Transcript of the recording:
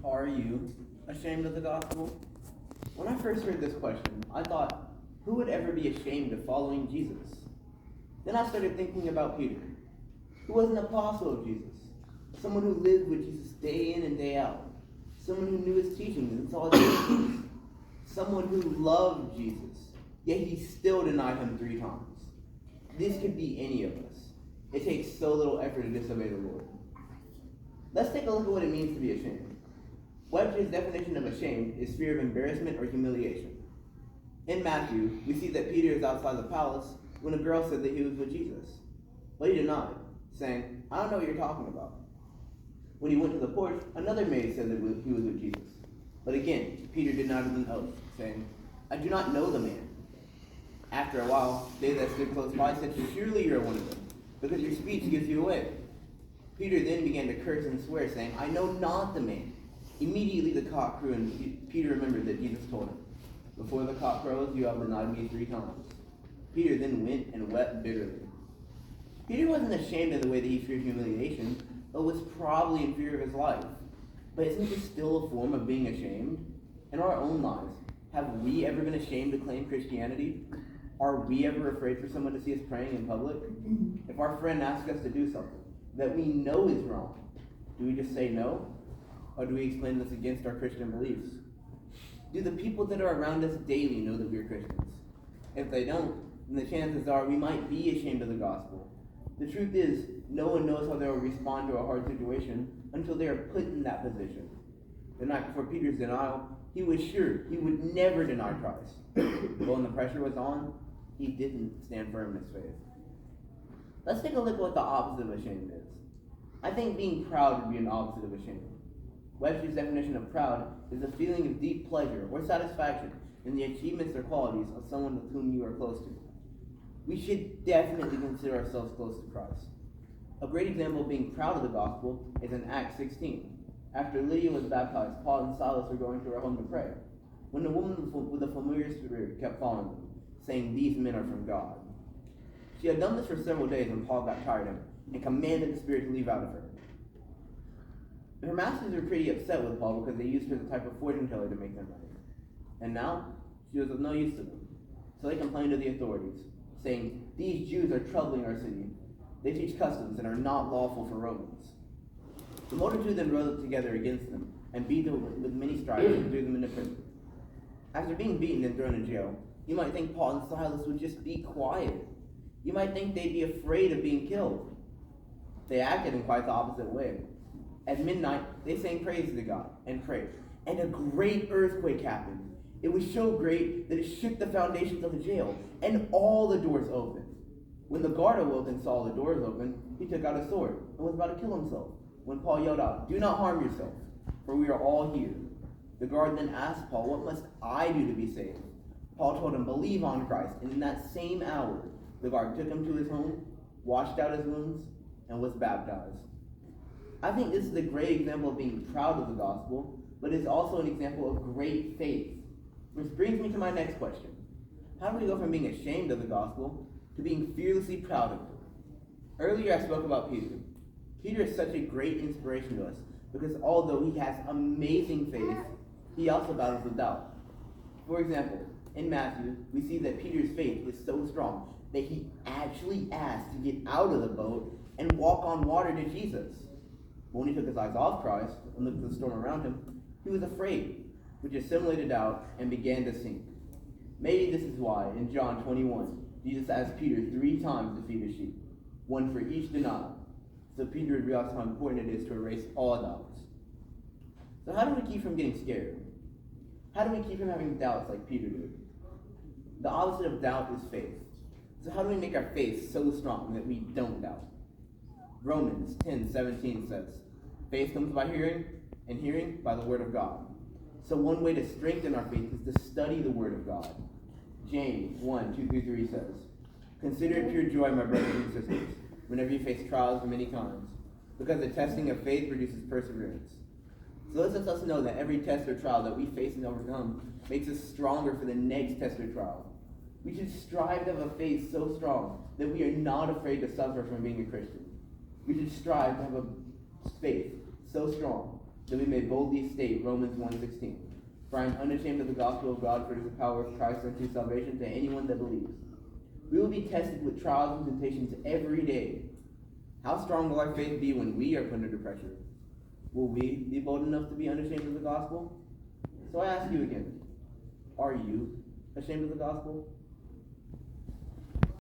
Are you ashamed of the gospel? When I first heard this question, I thought, who would ever be ashamed of following Jesus? Then I started thinking about Peter, who was an apostle of Jesus, someone who lived with Jesus day in and day out, someone who knew his teachings and saw his teachings, someone who loved Jesus, yet he still denied him 3 times. This could be any of us. It takes so little effort to disobey the Lord. Let's take a look at what it means to be ashamed. Webster's definition of ashamed is fear of embarrassment or humiliation. In Matthew, we see that Peter is outside the palace when a girl said that he was with Jesus. But he denied, saying, I don't know what you're talking about. When he went to the porch, another maid said that he was with Jesus. But again, Peter denied with an oath, saying, I do not know the man. After a while, they that stood close by said, surely you're one of them, because your speech gives you away. Peter then began to curse and swear, saying, I know not the man. Immediately the cock crew, and Peter remembered that Jesus told him, before the cock crows, you have denied me 3 times. Peter then went and wept bitterly. Peter wasn't ashamed in the way that he feared humiliation, but was probably in fear of his life. But isn't this still a form of being ashamed? In our own lives, have we ever been ashamed to claim Christianity? Are we ever afraid for someone to see us praying in public? If our friend asks us to do something that we know is wrong, do we just say no? Or do we explain this against our Christian beliefs? Do the people that are around us daily know that we're Christians? If they don't, then the chances are we might be ashamed of the gospel. The truth is, no one knows how they will respond to a hard situation until they are put in that position. The night before Peter's denial, he was sure he would never deny Christ. But when the pressure was on, he didn't stand firm in his faith. Let's take a look at what the opposite of ashamed is. I think being proud would be an opposite of ashamed. Webster's definition of proud is a feeling of deep pleasure or satisfaction in the achievements or qualities of someone with whom you are close to. We should definitely consider ourselves close to Christ. A great example of being proud of the gospel is in Acts 16. After Lydia was baptized, Paul and Silas were going to her home to pray, when the woman with a familiar spirit kept following them, saying, these men are from God. She had done this for several days when Paul got tired of her and commanded the spirit to leave out of her. Her masters were pretty upset with Paul because they used her as a type of fortune teller to make them money. And now, she was of no use to them. So they complained to the authorities, saying, these Jews are troubling our city. They teach customs that are not lawful for Romans. The multitude then rose together against them and beat them with many stripes and threw them into prison. After being beaten and thrown in jail, you might think Paul and Silas would just be quiet. You might think they'd be afraid of being killed. They acted in quite the opposite way. At midnight, they sang praises to God and prayed, and a great earthquake happened. It was so great that it shook the foundations of the jail, and all the doors opened. When the guard awoke and saw the doors open, he took out a sword and was about to kill himself, when Paul yelled out, do not harm yourself, for we are all here. The guard then asked Paul, what must I do to be saved? Paul told him, believe on Christ, and in that same hour, the guard took him to his home, washed out his wounds, and was baptized. I think this is a great example of being proud of the gospel, but it's also an example of great faith. Which brings me to my next question. How do we go from being ashamed of the gospel to being fearlessly proud of it? Earlier I spoke about Peter. Peter is such a great inspiration to us because although he has amazing faith, he also battles with doubt. For example, in Matthew, we see that Peter's faith is so strong that he actually asked to get out of the boat and walk on water to Jesus. But when he took his eyes off Christ and looked at the storm around him, he was afraid, which assimilated doubt and began to sink. Maybe this is why, in John 21, Jesus asked Peter 3 times to feed the sheep, one for each denial, so Peter would realize how important it is to erase all doubts. So how do we keep from getting scared? How do we keep from having doubts like Peter did? The opposite of doubt is faith. So how do we make our faith so strong that we don't doubt? Romans 10:17 says, faith comes by hearing, and hearing by the word of God. So one way to strengthen our faith is to study the word of God. James 1:2-3 says, consider it pure joy, my brothers and sisters, whenever you face trials of many kinds, because the testing of faith produces perseverance. So this lets us know that every test or trial that we face and overcome makes us stronger for the next test or trial. We should strive to have a faith so strong that we are not afraid to suffer from being a Christian. We should strive to have a faith so strong that we may boldly state Romans 1:16. For I am unashamed of the gospel of God, for it is the power of Christ unto salvation to anyone that believes. We will be tested with trials and temptations every day. How strong will our faith be when we are put under pressure? Will we be bold enough to be unashamed of the gospel? So I ask you again, are you ashamed of the gospel?